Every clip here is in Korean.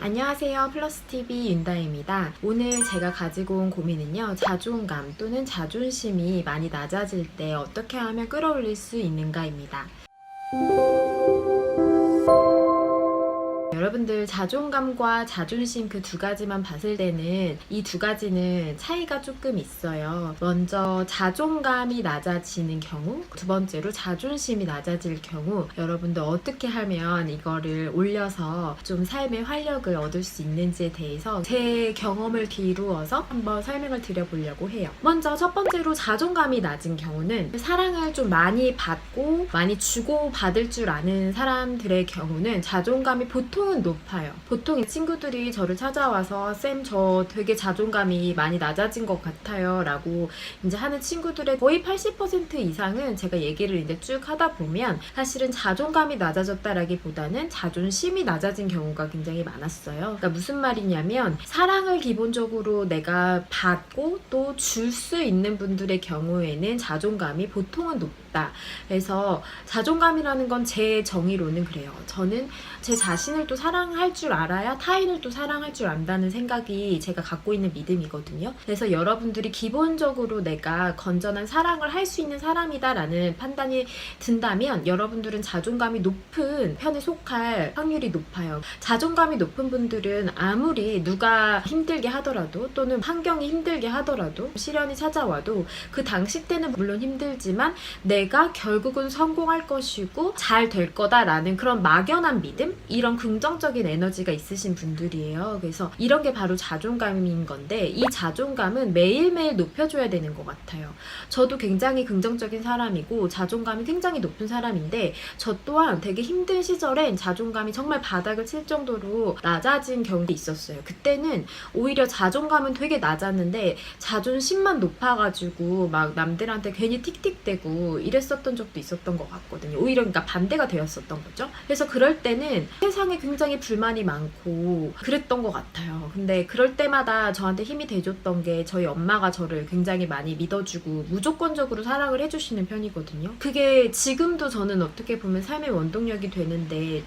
안녕하세요. 플러스TV 윤다입니다. 오늘 제가 가지고 온 고민은요. 자존감 또는 자존심이 많이 낮아질 때 어떻게 하면 끌어올릴 수 있는가입니다. 여러분들 자존감과 자존심 그 두 가지만 봤을 때는 이 두 가지는 차이가 조금 있어요. 먼저 자존감이 낮아지는 경우, 두 번째로 자존심이 낮아질 경우 여러분들 어떻게 하면 이거를 올려서 좀 삶의 활력을 얻을 수 있는지에 대해서 제 경험을 뒤루어서 한번 설명을 드려보려고 해요. 먼저 첫 번째로 자존감이 낮은 경우는 사랑을 좀 많이 받고 많이 주고 받을 줄 아는 사람들의 경우는 자존감이 보통은 높아요. 보통 친구들이 저를 찾아와서 쌤 저 되게 자존감이 많이 낮아진 것 같아요 라고 이제 하는 친구들의 거의 80% 이상은 제가 얘기를 이제 쭉 하다 보면 사실은 자존감이 낮아졌다라기보다는 자존심이 낮아진 경우가 굉장히 많았어요. 그러니까 무슨 말이냐면 사랑을 기본적으로 내가 받고 또 줄 수 있는 분들의 경우에는 자존감이 보통은 높다. 그래서 자존감이라는 건 제 정의로는 그래요. 저는 제 자신을 또 사랑할 줄 알아야 타인을 또 사랑할 줄 안다는 생각이 제가 갖고 있는 믿음이거든요. 그래서 여러분들이 기본적으로 내가 건전한 사랑을 할 수 있는 사람이다 라는 판단이 든다면 여러분들은 자존감이 높은 편에 속할 확률이 높아요. 자존감이 높은 분들은 아무리 누가 힘들게 하더라도 또는 환경이 힘들게 하더라도 시련이 찾아와도 그 당시 때는 물론 힘들지만 내가 결국은 성공할 것이고 잘 될 거다라는 그런 막연한 믿음? 이런 긍정적인 에너지가 있으신 분들이에요. 그래서 이런 게 바로 자존감인 건데 이 자존감은 매일매일 높여줘야 되는 것 같아요. 저도 굉장히 긍정적인 사람이고 자존감이 굉장히 높은 사람인데 저 또한 되게 힘든 시절엔 자존감이 정말 바닥을 칠 정도로 낮아진 경우도 있었어요. 그때는 오히려 자존감은 되게 낮았는데 자존심만 높아가지고 막 남들한테 괜히 틱틱대고 이랬었던 적도 있었던 것 같거든요. 오히려 그러니까 반대가 되었었던 거죠. 그래서 그럴 때는 세상에 굉장히 불만이 많고 그랬던 것 같아요. 근데 그럴 때마다 저한테 힘이 돼줬던 게 저희 엄마가 저를 굉장히 많이 믿어주고 무조건적으로 사랑을 해주시는 편이거든요. 그게 지금도 저는 어떻게 보면 삶의 원동력이 되는데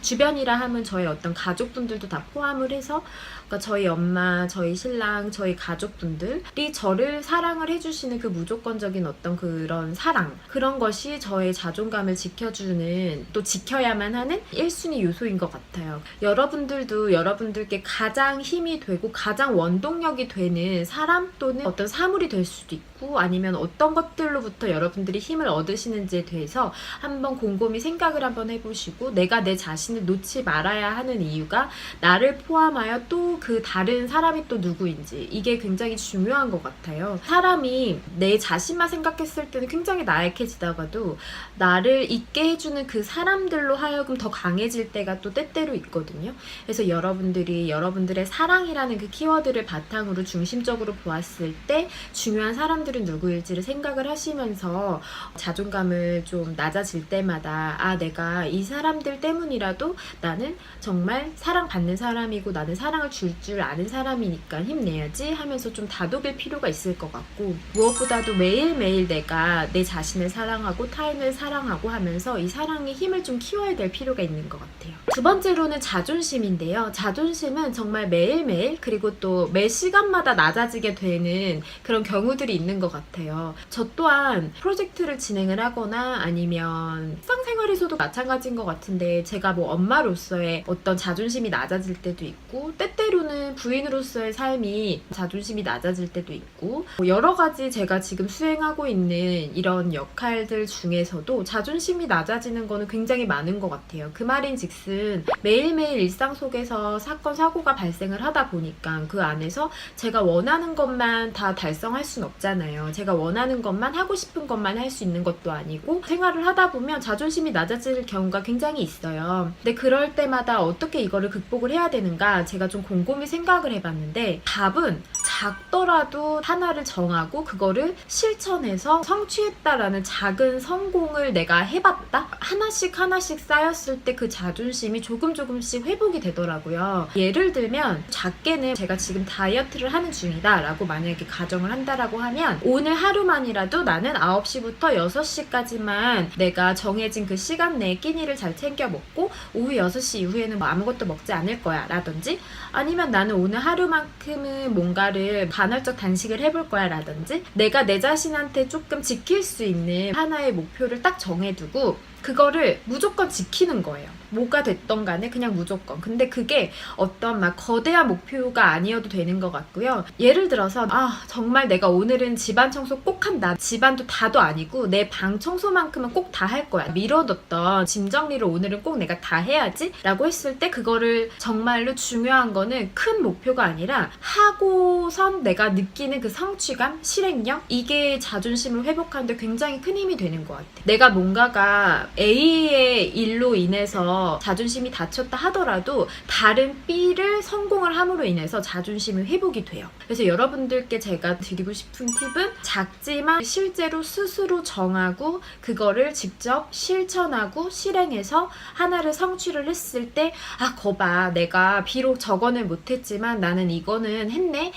주변이라 하면 저희 어떤 가족분들도 다 포함을 해서 그러니까 저희 엄마, 저희 신랑, 저희 가족분들이 저를 사랑을 해주시는 그 무조건적인 어떤 그런 사랑 그런 것이 저의 자존감을 지켜주는 또 지켜야만 하는 1순위 요소인 것 같아요. 여러분들도 여러분들께 가장 힘이 되고 가장 원동력이 되는 사람 또는 어떤 사물이 될 수도 있고 아니면 어떤 것들로부터 여러분들이 힘을 얻으시는지에 대해서 한번 곰곰이 생각을 한번 해보시고 내가 내 자신을 놓지 말아야 하는 이유가 나를 포함하여 또 그 다른 사람이 또 누구인지 이게 굉장히 중요한 것 같아요. 사람이 내 자신만 생각했을 때는 굉장히 나약해지다가도 나를 있게 해주는 그 사람들로 하여금 더 강해질 때가 또 때때로 있거든요. 그래서 여러분들이 여러분들의 사랑이라는 그 키워드를 바탕으로 중심적으로 보았을 때 중요한 사람들은 누구일지를 생각을 하시면서 자존감을 좀 낮아질 때마다 아 내가 이 사람들 때문이라도 나는 정말 사랑받는 사람이고 나는 사랑을 줄 줄 아는 사람이니까 힘내야지 하면서 좀 다독일 필요가 있을 것 같고 무엇보다도 매일매일 내가 내 자신을 사랑하고 타인을 사랑하고 하면서 이 사랑의 힘을 좀 키워야 될 필요가 있는 것 같아요. 두 번째로는 자존심인데요. 자존심은 정말 매일매일 그리고 또 매 시간마다 낮아지게 되는 그런 경우들이 있는 것 같아요. 저 또한 프로젝트를 진행을 하거나 아니면 일상생활에서도 마찬가지인 것 같은데 제가 뭐 엄마로서의 어떤 자존심이 낮아질 때도 있고 때때로는 부인으로서의 삶이 자존심이 낮아질 때도 있고 여러 가지 제가 지금 수행하고 있는 이런 역할들 중에서도 자존심이 낮아지는 거는 굉장히 많은 것 같아요. 그 말인즉슨 매일매일 일상 속에서 사건 사고가 발생을 하다 보니까 그 안에서 제가 원하는 것만 다 달성할 순 없잖아요. 제가 원하는 것만 하고 싶은 것만 할 수 있는 것도 아니고 생활을 하다 보면 자존심이 낮아질 경우가 굉장히 있어요. 근데 그럴 때마다 어떻게 이거를 극복을 해야 되는가 제가 좀 곰곰이 생각을 해봤는데 답은 작더라도 하나를 정하고 그거를 실천해서 성취했다라는 작은 성공을 내가 해봤다? 하나씩 쌓였을 때 그 자존심이 조금씩 회복이 되더라고요. 예를 들면 작게는 제가 지금 다이어트를 하는 중이다 라고 만약에 가정을 한다라고 하면 오늘 하루만이라도 나는 9시부터 6시까지만 내가 정해진 그 시간 내에 끼니를 잘 챙겨 먹고 오후 6시 이후에는 뭐 아무것도 먹지 않을 거야 라든지, 아니면 나는 오늘 하루만큼은 뭔가를 간헐적 단식을 해볼 거야 라든지, 내가 내 자신한테 조금 지킬 수 있는 하나의 목표를 딱 정해두고 그거를 무조건 지키는 거예요. 뭐가 됐던 간에 그냥 무조건. 근데 그게 어떤 막 거대한 목표가 아니어도 되는 것 같고요. 예를 들어서 정말 내가 오늘은 집안 청소 꼭 한다. 집안도 다도 아니고 내 방 청소만큼은 꼭 다 할 거야. 미뤄뒀던 짐 정리를 오늘은 꼭 내가 다 해야지 라고 했을 때, 그거를 정말로 중요한 거는 큰 목표가 아니라 하고선 내가 느끼는 그 성취감, 실행력, 이게 자존심을 회복하는데 굉장히 큰 힘이 되는 것 같아. 내가 뭔가가 A의 일로 인해서 자존심이 다쳤다 하더라도 다른 B를 성공을 함으로 인해서 자존심이 회복이 돼요. 그래서 여러분들께 제가 드리고 싶은 팁은, 작지만 실제로 스스로 정하고 그거를 직접 실천하고 실행해서 하나를 성취를 했을 때, 거봐, 내가 비록 저거는 못했지만 나는 이거는 했네.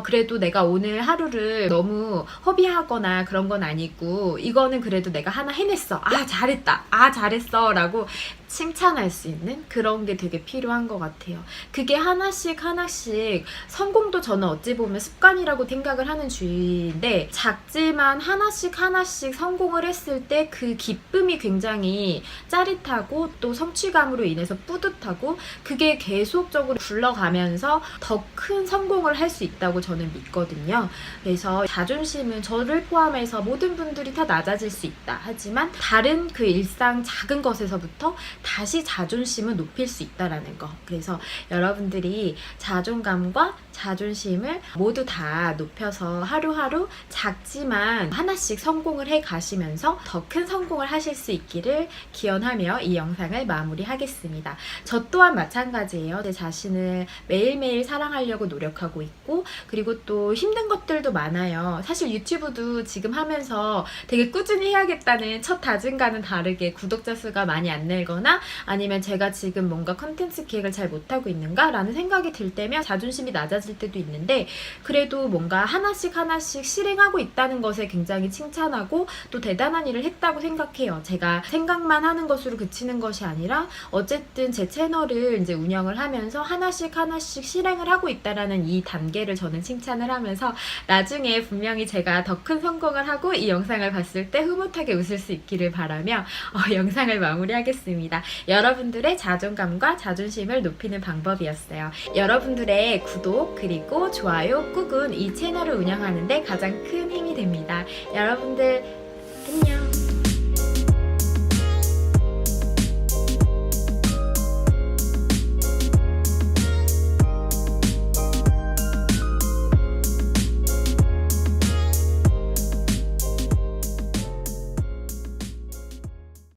그래도 내가 오늘 하루를 너무 허비하거나 그런 건 아니고 이거는 그래도 내가 하나 해냈어. 잘했다. 잘했어 라고 칭찬할 수 있는 그런 게 되게 필요한 것 같아요. 그게 하나씩 성공도 저는 어찌 보면 습관이라고 생각을 하는 주의인데, 작지만 하나씩 성공을 했을 때 그 기쁨이 굉장히 짜릿하고 또 성취감으로 인해서 뿌듯하고, 그게 계속적으로 굴러가면서 더 큰 성공을 할 수 있다고 저는 믿거든요. 그래서 자존심은 저를 포함해서 모든 분들이 다 낮아질 수 있다 하지만, 다른 그 일상 작은 것에서부터 다시 자존심을 높일 수 있다라는 거. 그래서 여러분들이 자존감과 자존심을 모두 다 높여서 하루하루 작지만 하나씩 성공을 해 가시면서 더 큰 성공을 하실 수 있기를 기원하며 이 영상을 마무리하겠습니다. 저 또한 마찬가지예요. 제 자신을 매일매일 사랑하려고 노력하고 있고, 그리고 또 힘든 것들도 많아요. 사실 유튜브도 지금 하면서 되게 꾸준히 해야겠다는 첫 다짐과는 다르게 구독자 수가 많이 안 늘거나, 아니면 제가 지금 뭔가 컨텐츠 기획을 잘 못하고 있는가 라는 생각이 들 때면 자존심이 낮아질 때도 있는데, 그래도 뭔가 하나씩 실행하고 있다는 것에 굉장히 칭찬하고 또 대단한 일을 했다고 생각해요. 제가 생각만 하는 것으로 그치는 것이 아니라 어쨌든 제 채널을 이제 운영을 하면서 하나씩 실행을 하고 있다라는 이 단계를 저는 칭찬을 하면서, 나중에 분명히 제가 더 큰 성공을 하고 이 영상을 봤을 때 흐뭇하게 웃을 수 있기를 바라며 영상을 마무리하겠습니다. 여러분들의 자존감과 자존심을 높이는 방법이었어요. 여러분들의 구독 그리고 좋아요 꾹은 이 채널을 운영하는데 가장 큰 힘이 됩니다. 여러분들 안녕.